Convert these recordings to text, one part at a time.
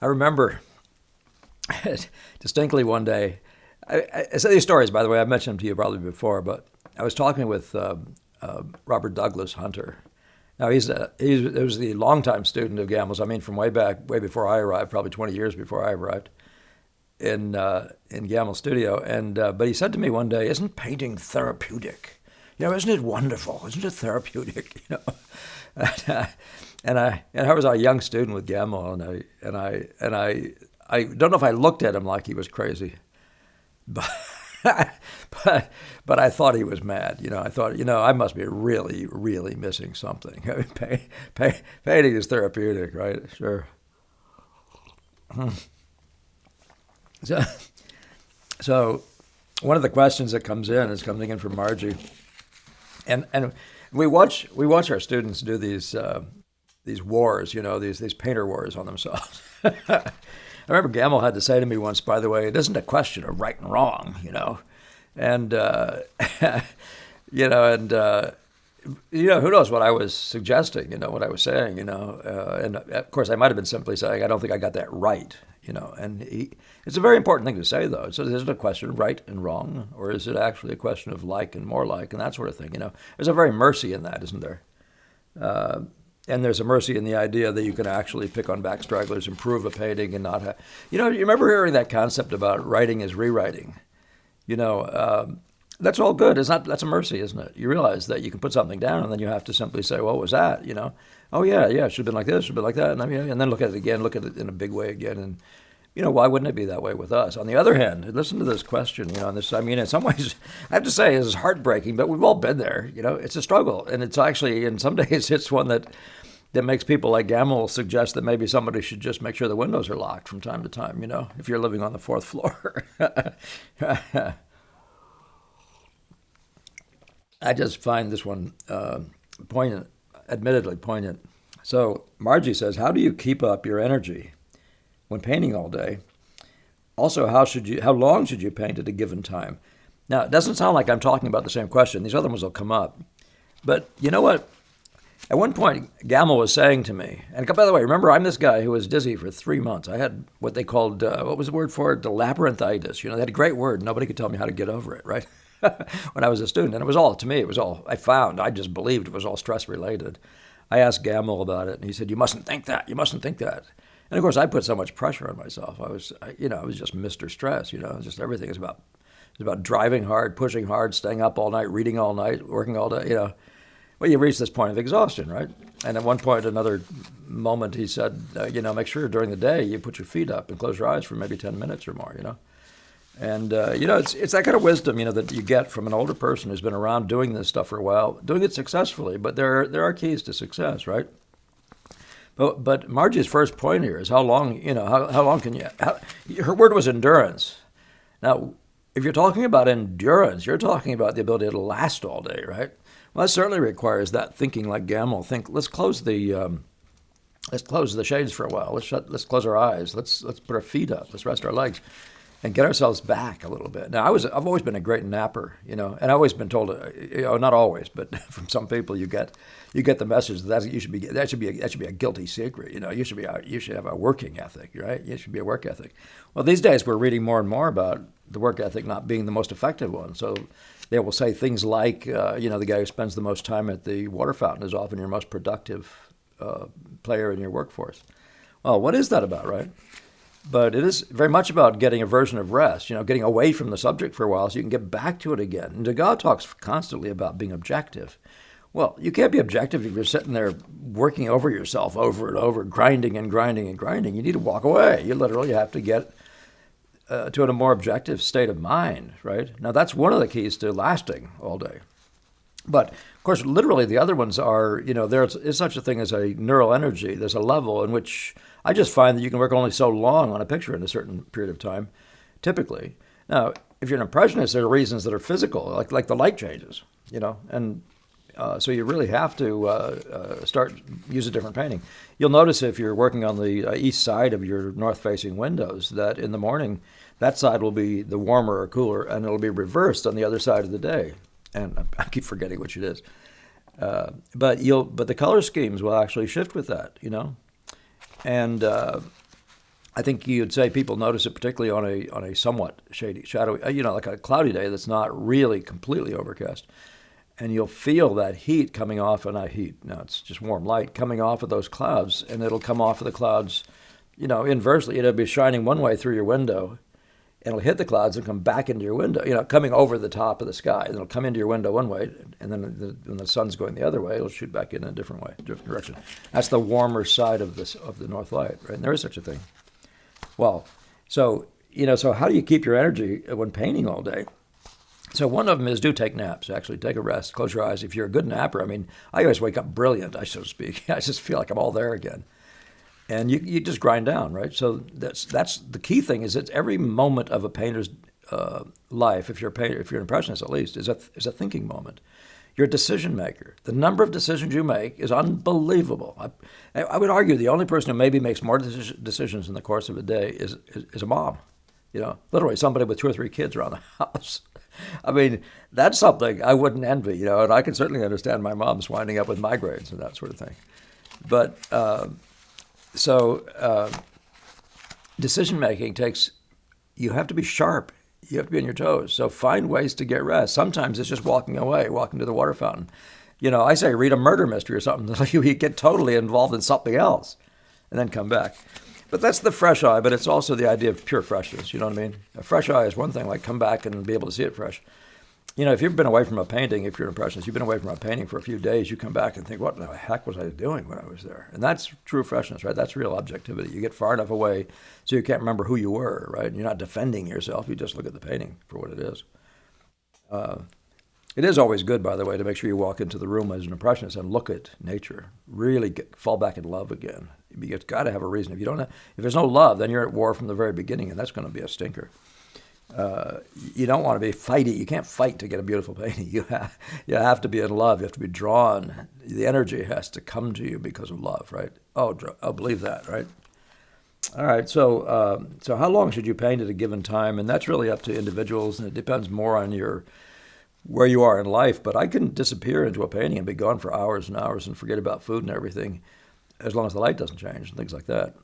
I remember distinctly one day. I say these stories, by the way. I've mentioned them to you probably before, but I was talking with Robert Douglas Hunter. Now he was the longtime student of Gamble's. I mean, from way back, way before I arrived, probably 20 years before I arrived in Gamble's studio. And but he said to me one day, "Isn't painting therapeutic? Isn't it wonderful? Isn't it therapeutic?" And I was a young student with Gamble, and I don't know if I looked at him like he was crazy, but but I thought he was mad. I thought, I must be really, really missing something. I mean, painting is therapeutic, right? Sure. So one of the questions that comes in is coming in from Margie, and we watch our students do these wars, these painter wars on themselves. I remember Gamble had to say to me once, by the way, it isn't a question of right and wrong, and who knows what I was suggesting, what I was saying, and of course I might have been simply saying I don't think I got that right, and it's a very important thing to say though. So is it a question of right and wrong, or is it actually a question of like and more like and that sort of thing? There's a very mercy in that, isn't there? And there's a mercy in the idea that you can actually pick on back stragglers, improve a painting, and not have. You remember hearing that concept about writing is rewriting. That's all good. That's a mercy, isn't it? You realize that you can put something down, and then you have to simply say, "What was that?" Oh yeah, it should have been like this, should have been like that, and then look at it again, look at it in a big way again, and why wouldn't it be that way with us? On the other hand, listen to this question. In some ways, I have to say, it's heartbreaking, but we've all been there. It's a struggle, and it's actually, in some days, it's one that makes people like Gamble suggest that maybe somebody should just make sure the windows are locked from time to time, if you're living on the fourth floor. I just find this one poignant, admittedly poignant. So Margie says, how do you keep up your energy when painting all day? Also, how long should you paint at a given time? Now, it doesn't sound like I'm talking about the same question. These other ones will come up. But you know what? At one point, Gamble was saying to me, and by the way, remember, I'm this guy who was dizzy for 3 months. I had what they called, what was the word for it? The labyrinthitis. They had a great word. Nobody could tell me how to get over it, right? When I was a student. And I just believed it was all stress related. I asked Gamble about it, and he said, you mustn't think that. You mustn't think that. And of course, I put so much pressure on myself. I was just Mr. Stress, just everything is about driving hard, pushing hard, staying up all night, reading all night, working all day, Well, you reach this point of exhaustion, right? And at one point, another moment, he said, make sure during the day you put your feet up and close your eyes for maybe 10 minutes or more, And, it's that kind of wisdom, that you get from an older person who's been around doing this stuff for a while, doing it successfully. But there are keys to success, right? But Margie's first point here is how long, how long can you, her word was endurance. Now, if you're talking about endurance, you're talking about the ability to last all day, right? Well, that certainly requires that thinking like Gamble. Let's close the shades for a while. Let's close our eyes. Let's put our feet up. Let's rest our legs, and get ourselves back a little bit. Now, I've always been a great napper, and I've always been told, not always, but from some people, you get the message that should be a guilty secret. You should have a working ethic, right? You should be a work ethic. Well, these days we're reading more and more about the work ethic not being the most effective one. So they will say things like, the guy who spends the most time at the water fountain is often your most productive player in your workforce. Well, what is that about, right? But it is very much about getting a version of rest, getting away from the subject for a while so you can get back to it again. And Degas talks constantly about being objective. Well, you can't be objective if you're sitting there working over yourself over and over, grinding and grinding and grinding. You need to walk away. You literally have to get to a more objective state of mind, right? Now, that's one of the keys to lasting all day. But, of course, literally the other ones are, there is such a thing as a neural energy. There's a level in which I just find that you can work only so long on a picture in a certain period of time, typically. Now, if you're an impressionist, there are reasons that are physical, like the light changes, and so you really have to use a different painting. You'll notice if you're working on the east side of your north-facing windows that in the morning, that side will be the warmer or cooler, and it'll be reversed on the other side of the day. And I keep forgetting which it is. But the color schemes will actually shift with that, And I think you'd say people notice it particularly on a somewhat shadowy, like a cloudy day that's not really completely overcast. And you'll feel that heat coming off, and not heat, no, it's just warm light coming off of those clouds, and it'll come off of the clouds, inversely. It'll be shining one way through your window, and it'll hit the clouds and come back into your window, coming over the top of the sky. And it'll come into your window one way, and then when the sun's going the other way, it'll shoot back in a different way, different direction. That's the warmer side of the north light, right? And there is such a thing. Well, so how do you keep your energy when painting all day? So one of them is do take naps, actually. Take a rest, close your eyes. If you're a good napper, I always wake up brilliant, so to speak. I just feel like I'm all there again. And you just grind down, right? So that's the key thing is it's every moment of a painter's life, if you're an impressionist at least, is a thinking moment. You're a decision maker. The number of decisions you make is unbelievable. I would argue the only person who maybe makes more decisions in the course of a day is a mom. Literally somebody with 2 or 3 kids around the house. That's something I wouldn't envy, and I can certainly understand my mom's winding up with migraines and that sort of thing. But decision making you have to be sharp. You have to be on your toes. So find ways to get rest. Sometimes it's just walking away, walking to the water fountain. I say read a murder mystery or something. You get totally involved in something else and then come back. But that's the fresh eye, but it's also the idea of pure freshness, you know what I mean? A fresh eye is one thing, like come back and be able to see it fresh. If you've been away from a painting, if you're an impressionist, you've been away from a painting for a few days, you come back and think, what the heck was I doing when I was there? And that's true freshness, right? That's real objectivity. You get far enough away so you can't remember who you were, right? You're not defending yourself. You just look at the painting for what it is. It is always good, by the way, to make sure you walk into the room as an impressionist and look at nature. Really fall back in love again. You've got to have a reason. If there's no love, then you're at war from the very beginning, and that's going to be a stinker. You don't want to be fighty. You can't fight to get a beautiful painting. You have to be in love. You have to be drawn. The energy has to come to you because of love, right? Oh, believe that, right? All right. So how long should you paint at a given time? And that's really up to individuals, and it depends more on where you are in life. But I can disappear into a painting and be gone for hours and hours and forget about food and everything, as long as the light doesn't change and things like that.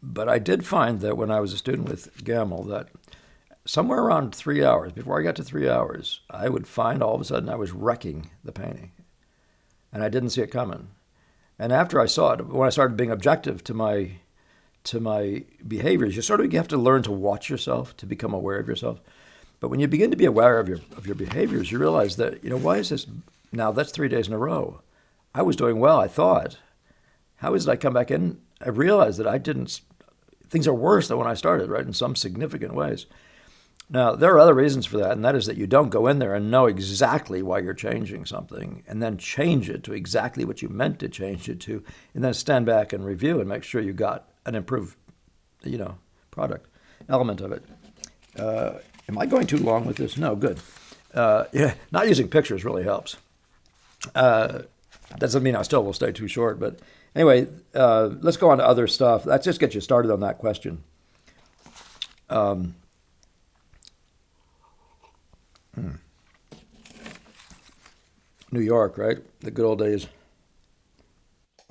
But I did find that when I was a student with Gamel that somewhere around 3 hours, before I got to 3 hours, I would find all of a sudden I was wrecking the painting. And I didn't see it coming. And after I saw it, when I started being objective to my behaviors, you have to learn to watch yourself, to become aware of yourself. But when you begin to be aware of your behaviors, you realize that, why is this? Now that's 3 days in a row. I was doing well, I thought. How is it I come back in? I realized that things are worse than when I started, right, in some significant ways. Now, there are other reasons for that, and that is that you don't go in there and know exactly why you're changing something and then change it to exactly what you meant to change it to, and then stand back and review and make sure you got an improved, product element of it. Am I going too long with this? No, good. Not using pictures really helps. Doesn't mean I still will stay too short, but anyway, let's go on to other stuff. Let's just get you started on that question. New York, right? The good old days.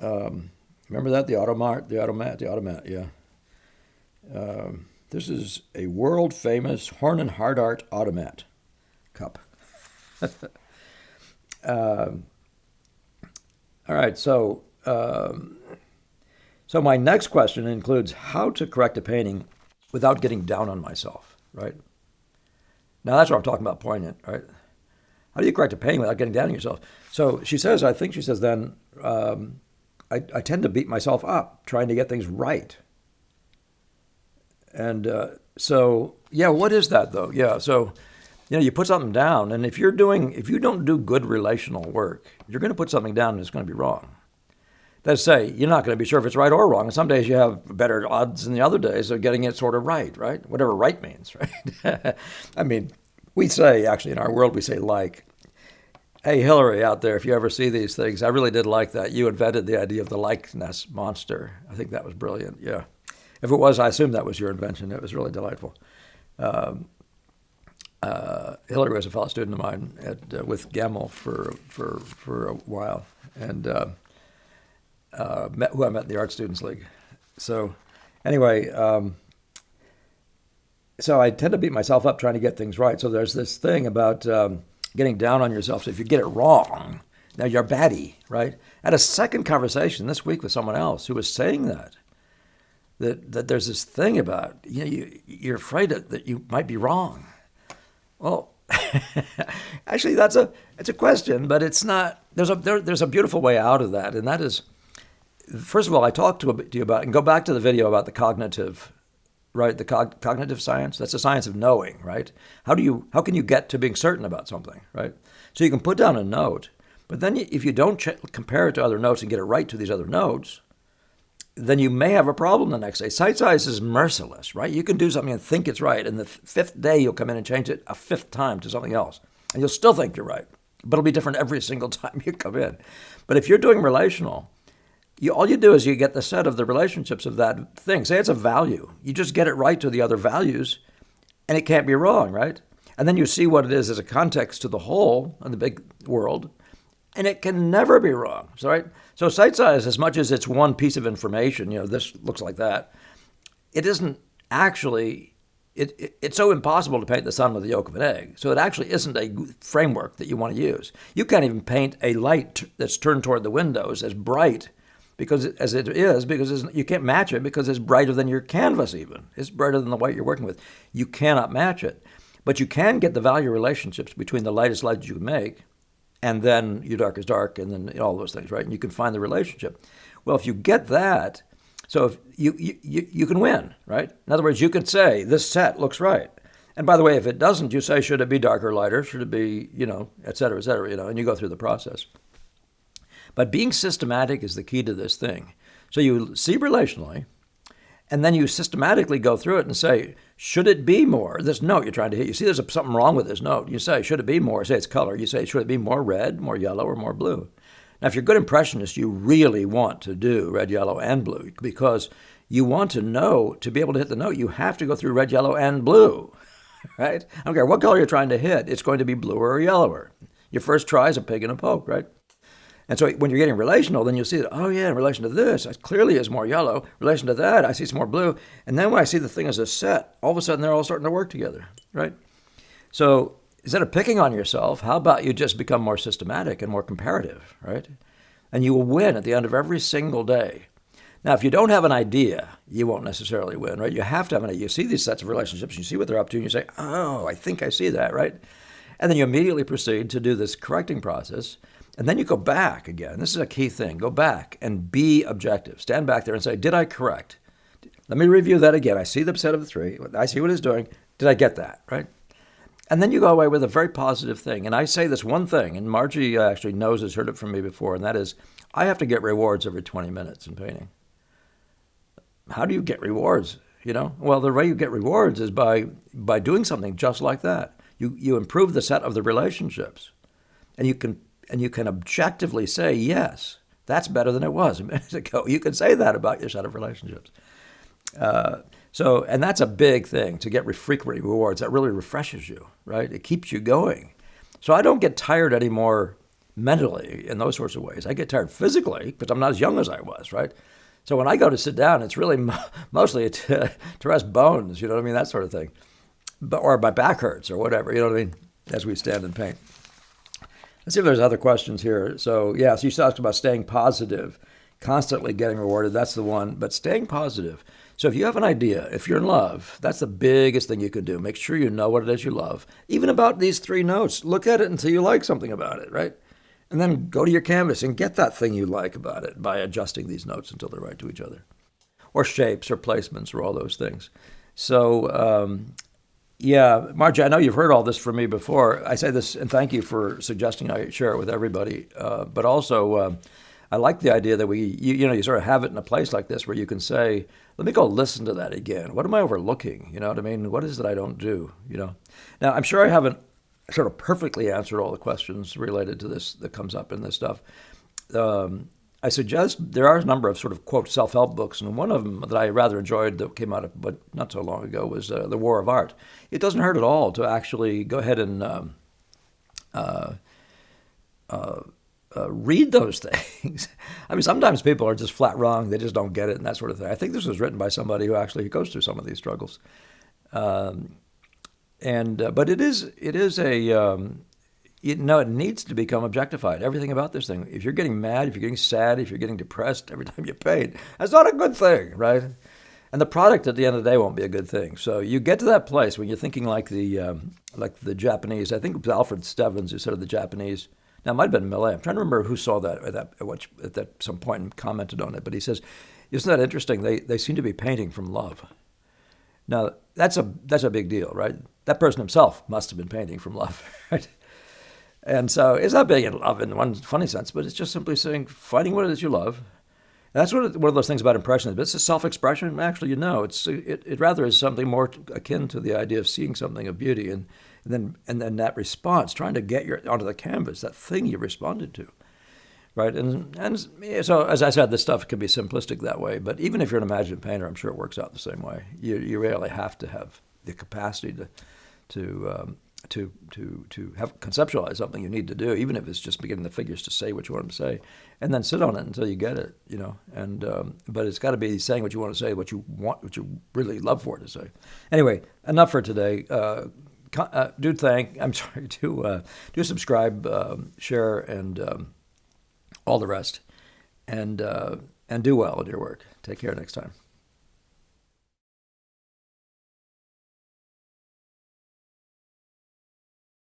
Remember that? The automat, yeah. This is a world-famous Horn and Hardart automat cup. All right, so my next question includes how to correct a painting without getting down on myself, right? Now that's what I'm talking about, poignant, right? How do you correct a painting without getting down on yourself? So she says then, I tend to beat myself up trying to get things right. And what is that though? Yeah, so you put something down, and if you don't do good relational work, you're going to put something down and it's going to be wrong. That's say, you're not going to be sure if it's right or wrong. And some days you have better odds than the other days of getting it sort of right? Whatever right means, right? We say, actually in our world, we say like, hey, Hillary out there, if you ever see these things, I really did like that. You invented the idea of the likeness monster. I think that was brilliant, yeah. If it was, I assume that was your invention. It was really delightful. Hillary was a fellow student of mine with Gamel for a while, and who I met in the Art Students League. So anyway, so I tend to beat myself up trying to get things right. So there's this thing about getting down on yourself. So if you get it wrong, now you're a baddie, right? I had a second conversation this week with someone else who was saying that there's this thing about, you're afraid that you might be wrong. Well, actually, it's a question, but it's not. There's a beautiful way out of that, and that is, first of all, I talked to you about, and go back to the video about the cognitive, right? The cognitive science. That's the science of knowing, right? How can you get to being certain about something, right? So you can put down a note, but then if you don't compare it to other notes and get it right to these other notes, then you may have a problem the next day. Sight size is merciless, right? You can do something and think it's right, and the fifth day you'll come in and change it a fifth time to something else, and you'll still think you're right, but it'll be different every single time you come in. But if you're doing relational, all you do is you get the set of the relationships of that thing. Say it's a value. You just get it right to the other values, and it can't be wrong, right? And then you see what it is as a context to the whole and the big world, and it can never be wrong, right? So sight size, as much as it's one piece of information, this looks like that, it isn't actually, it's so impossible to paint the sun with the yolk of an egg. So it actually isn't a framework that you want to use. You can't even paint a light that's turned toward the windows as bright as it is, because you can't match it because it's brighter than your canvas even. It's brighter than the white you're working with. You cannot match it. But you can get the value relationships between the lightest light you can make and then your dark is dark, and then all those things, right? And you can find the relationship. Well, if you get that, so if you can win, right? In other words, you can say, this set looks right. And by the way, if it doesn't, you say, should it be darker, lighter? Should it be, et cetera, and you go through the process. But being systematic is the key to this thing. So you see relationally, and then you systematically go through it and say, should it be more? This note you're trying to hit, you see there's something wrong with this note. You say, should it be more? Say it's color. You say, should it be more red, more yellow, or more blue? Now, if you're a good impressionist, you really want to do red, yellow, and blue, because you want to know, to be able to hit the note, you have to go through red, yellow, and blue, right? I don't care what color you're trying to hit, it's going to be bluer or yellower. Your first try is a pig and a poke, right? And so when you're getting relational, then you'll see that, oh yeah, in relation to this, it clearly is more yellow. In relation to that, I see some more blue. And then when I see the thing as a set, all of a sudden they're all starting to work together, right? So instead of picking on yourself, how about you just become more systematic and more comparative, right? And you will win at the end of every single day. Now, if you don't have an idea, you won't necessarily win, right? You have to have an idea. You see these sets of relationships, you see what they're up to, and you say, oh, I think I see that, right? And then you immediately proceed to do this correcting process. And then you go back again. This is a key thing. Go back and be objective. Stand back there and say, did I correct? Let me review that again. I see the set of the three. I see what it's doing. Did I get that, right? And then you go away with a very positive thing. And I say this one thing, and Margie actually has heard it from me before, and that is, I have to get rewards every 20 minutes in painting. How do you get rewards? Well, the way you get rewards is by doing something just like that. You improve the set of the relationships, and you can objectively say, yes, that's better than it was a minute ago. You can say that about your set of relationships. And that's a big thing, to get frequent rewards. That really refreshes you, right? It keeps you going. So I don't get tired anymore mentally in those sorts of ways. I get tired physically because I'm not as young as I was, right? So when I go to sit down, it's really mostly to rest bones, that sort of thing. Or my back hurts or whatever, as we stand and paint. Let's see if there's other questions here. So you talked about staying positive, constantly getting rewarded. That's the one. But staying positive. So if you have an idea, if you're in love, that's the biggest thing you can do. Make sure you know what it is you love. Even about these three notes, look at it until you like something about it, right? And then go to your canvas and get that thing you like about it by adjusting these notes until they're right to each other. Or shapes or placements or all those things. So, Margie, I know you've heard all this from me before. I say this, and thank you for suggesting I share it with everybody. But also, I like the idea that you sort of have it in a place like this where you can say, let me go listen to that again. What am I overlooking? You know what I mean? What is it I don't do? Now, I'm sure I haven't sort of perfectly answered all the questions related to this that comes up in this stuff. I suggest there are a number of sort of, quote, self-help books, and one of them that I rather enjoyed that came out but not so long ago was The War of Art. It doesn't hurt at all to actually go ahead and read those things. I mean, sometimes people are just flat wrong; they just don't get it, and that sort of thing. I think this was written by somebody who actually goes through some of these struggles. But it is a it needs to become objectified. Everything about this thing. If you're getting mad, if you're getting sad, if you're getting depressed every time you paint, that's not a good thing, right? And the product at the end of the day won't be a good thing. So you get to that place when you're thinking like the Japanese. I think it was Alfred Stevens who said of the Japanese. Now it might have been Millet. I'm trying to remember who saw that at some point and commented on it. But he says, "Isn't that interesting? They seem to be painting from love." Now that's a big deal, right? That person himself must have been painting from love, right? And so it's not being in love in one funny sense, but it's just simply saying, finding what it is you love. And that's one of those things about impressionism. It's a self-expression. Actually, it rather is something more akin to the idea of seeing something of beauty and then that response, trying to get onto the canvas, that thing you responded to, right? And so, as I said, this stuff can be simplistic that way. But even if you're an imaginative painter, I'm sure it works out the same way. You really have to have the capacity to have conceptualize something you need to do, even if it's just getting the figures to say what you want them to say, and then sit on it until you get it, And but it's got to be saying what you want to say, what you really love for it to say. Anyway, enough for today. Do subscribe, share, and all the rest, and do well in your work. Take care next time.